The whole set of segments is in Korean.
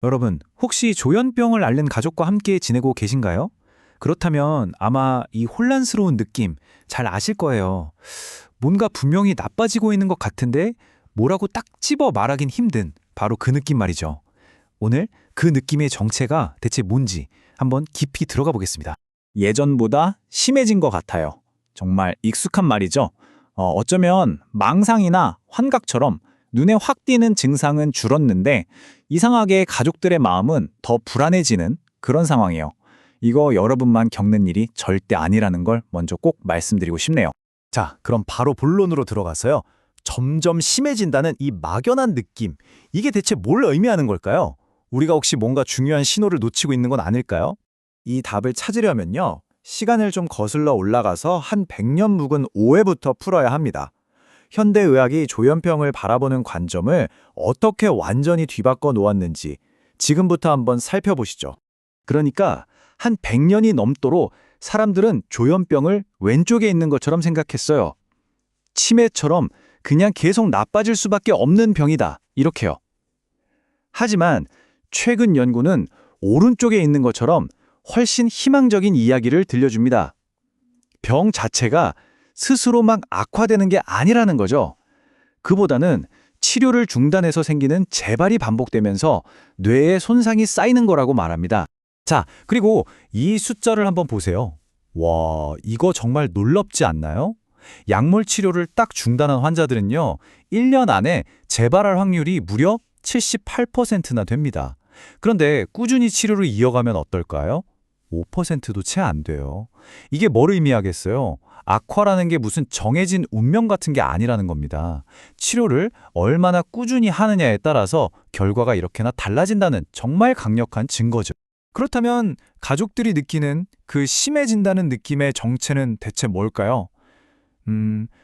여러분, 혹시 조현병을 앓는 가족과 함께 지내고 계신가요? 그렇다면 아마 이 혼란스러운 느낌 잘 아실 거예요. 뭔가 분명히 나빠지고 있는 것 같은데 뭐라고 딱 집어 말하긴 힘든 바로 그 느낌 말이죠. 오늘 그 느낌의 정체가 대체 뭔지 한번 깊이 들어가 보겠습니다. 예전보다 심해진 것 같아요. 정말 익숙한 말이죠. 어쩌면 망상이나 환각처럼 눈에 확 띄는 증상은 줄었는데 이상하게 가족들의 마음은 더 불안해지는 그런 상황이에요. 이거 여러분만 겪는 일이 절대 아니라는 걸 먼저 꼭 말씀드리고 싶네요. 자, 그럼 바로 본론으로 들어가서요. 점점 심해진다는 이 막연한 느낌, 이게 대체 뭘 의미하는 걸까요? 우리가 혹시 뭔가 중요한 신호를 놓치고 있는 건 아닐까요? 이 답을 찾으려면요. 시간을 좀 거슬러 올라가서 한 100년 묵은 오해부터 풀어야 합니다. 현대의학이 조현병을 바라보는 관점을 어떻게 완전히 뒤바꿔 놓았는지 지금부터 한번 살펴보시죠. 그러니까 한 100년이 넘도록 사람들은 조현병을 왼쪽에 있는 것처럼 생각했어요. 치매처럼 그냥 계속 나빠질 수밖에 없는 병이다. 이렇게요. 하지만 최근 연구는 오른쪽에 있는 것처럼 훨씬 희망적인 이야기를 들려줍니다. 병 자체가 스스로 막 악화되는 게 아니라는 거죠. 그보다는 치료를 중단해서 생기는 재발이 반복되면서 뇌에 손상이 쌓이는 거라고 말합니다. 자, 그리고 이 숫자를 한번 보세요. 와, 이거 정말 놀랍지 않나요? 약물 치료를 딱 중단한 환자들은요, 1년 안에 재발할 확률이 무려 78%나 됩니다. 그런데 꾸준히 치료를 이어가면 어떨까요? 5%도 채 안 돼요. 이게 뭘 의미하겠어요? 악화라는 게 무슨 정해진 운명 같은 게 아니라는 겁니다. 치료를 얼마나 꾸준히 하느냐에 따라서 결과가 이렇게나 달라진다는 정말 강력한 증거죠. 그렇다면 가족들이 느끼는 그 심해진다는 느낌의 정체는 대체 뭘까요?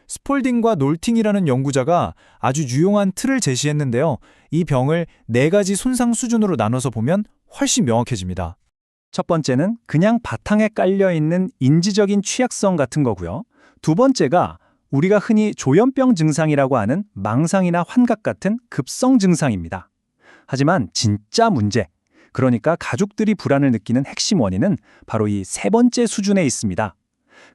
스폴딩과 놀팅이라는 연구자가 아주 유용한 틀을 제시했는데요. 이 병을 4가지 손상 수준으로 나눠서 보면 훨씬 명확해집니다. 첫 번째는 그냥 바탕에 깔려있는 인지적인 취약성 같은 거고요. 두 번째가 우리가 흔히 조현병 증상이라고 하는 망상이나 환각 같은 급성 증상입니다. 하지만 진짜 문제, 그러니까 가족들이 불안을 느끼는 핵심 원인은 바로 이 세 번째 수준에 있습니다.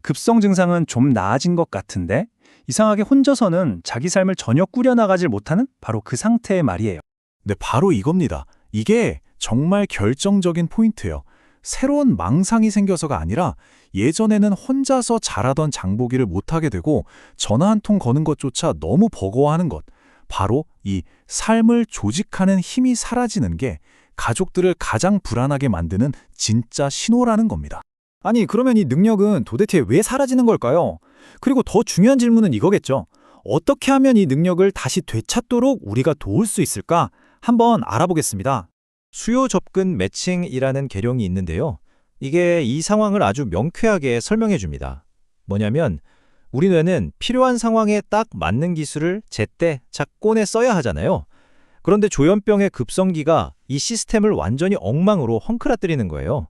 급성 증상은 좀 나아진 것 같은데 이상하게 혼자서는 자기 삶을 전혀 꾸려나가질 못하는 바로 그 상태의 말이에요. 네, 바로 이겁니다. 이게 정말 결정적인 포인트예요. 새로운 망상이 생겨서가 아니라 예전에는 혼자서 잘하던 장보기를 못하게 되고 전화 한 통 거는 것조차 너무 버거워하는 것. 바로 이 삶을 조직하는 힘이 사라지는 게 가족들을 가장 불안하게 만드는 진짜 신호라는 겁니다. 아니, 그러면 이 능력은 도대체 왜 사라지는 걸까요? 그리고 더 중요한 질문은 이거겠죠. 어떻게 하면 이 능력을 다시 되찾도록 우리가 도울 수 있을까? 한번 알아보겠습니다. 수요 접근 매칭이라는 계룡이 있는데요. 이게 이 상황을 아주 명쾌하게 설명해 줍니다. 뭐냐면 우리 뇌는 필요한 상황에 딱 맞는 기술을 제때 착 꺼내 써야 하잖아요. 그런데 조현병의 급성기가 이 시스템을 완전히 엉망으로 헝클어뜨리는 거예요.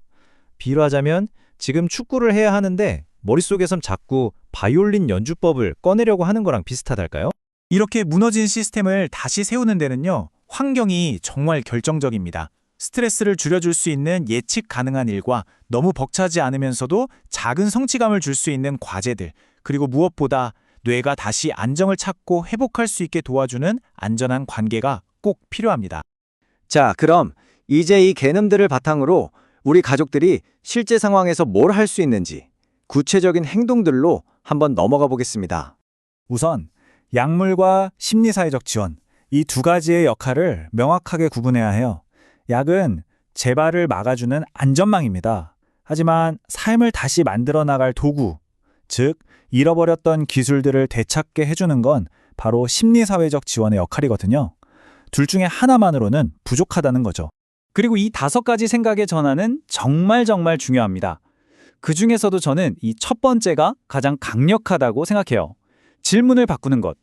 비유하자면 지금 축구를 해야 하는데 머릿속에선 자꾸 바이올린 연주법을 꺼내려고 하는 거랑 비슷하달까요? 이렇게 무너진 시스템을 다시 세우는 데는요, 환경이 정말 결정적입니다. 스트레스를 줄여줄 수 있는 예측 가능한 일과 너무 벅차지 않으면서도 작은 성취감을 줄 수 있는 과제들, 그리고 무엇보다 뇌가 다시 안정을 찾고 회복할 수 있게 도와주는 안전한 관계가 꼭 필요합니다. 자, 그럼 이제 이 개념들을 바탕으로 우리 가족들이 실제 상황에서 뭘 할 수 있는지 구체적인 행동들로 한번 넘어가 보겠습니다. 우선 약물과 심리사회적 지원, 이 두 가지의 역할을 명확하게 구분해야 해요. 약은 재발을 막아주는 안전망입니다. 하지만 삶을 다시 만들어 나갈 도구, 즉 잃어버렸던 기술들을 되찾게 해주는 건 바로 심리사회적 지원의 역할이거든요. 둘 중에 하나만으로는 부족하다는 거죠. 그리고 이 5가지 생각의 전환은 정말 중요합니다. 그 중에서도 저는 이 첫 번째가 가장 강력하다고 생각해요. 질문을 바꾸는 것.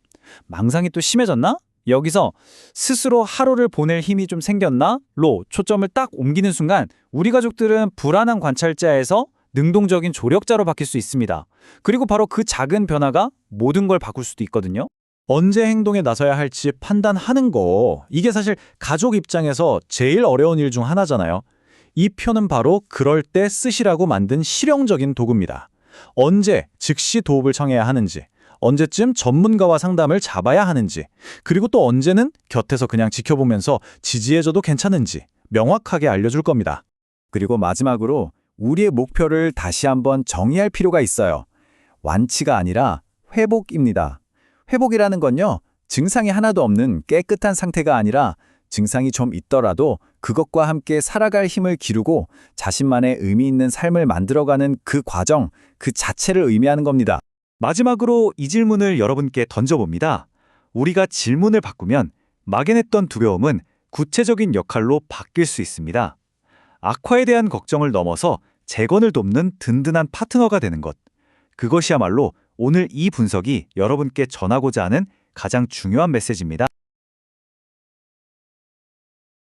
망상이 또 심해졌나? 여기서 스스로 하루를 보낼 힘이 좀 생겼나? 로 초점을 딱 옮기는 순간 우리 가족들은 불안한 관찰자에서 능동적인 조력자로 바뀔 수 있습니다. 그리고 바로 그 작은 변화가 모든 걸 바꿀 수도 있거든요. 언제 행동에 나서야 할지 판단하는 거, 이게 사실 가족 입장에서 제일 어려운 일 중 하나잖아요. 이 표는 바로 그럴 때 쓰시라고 만든 실용적인 도구입니다. 언제 즉시 도움을 청해야 하는지, 언제쯤 전문가와 상담을 잡아야 하는지, 그리고 또 언제는 곁에서 그냥 지켜보면서 지지해줘도 괜찮은지 명확하게 알려줄 겁니다. 그리고 마지막으로 우리의 목표를 다시 한번 정의할 필요가 있어요. 완치가 아니라 회복입니다. 회복이라는 건요, 증상이 하나도 없는 깨끗한 상태가 아니라 증상이 좀 있더라도 그것과 함께 살아갈 힘을 기르고 자신만의 의미 있는 삶을 만들어가는 그 과정, 그 자체를 의미하는 겁니다. 마지막으로 이 질문을 여러분께 던져봅니다. 우리가 질문을 바꾸면 막연했던 두려움은 구체적인 역할로 바뀔 수 있습니다. 악화에 대한 걱정을 넘어서 재건을 돕는 든든한 파트너가 되는 것. 그것이야말로 오늘 이 분석이 여러분께 전하고자 하는 가장 중요한 메시지입니다.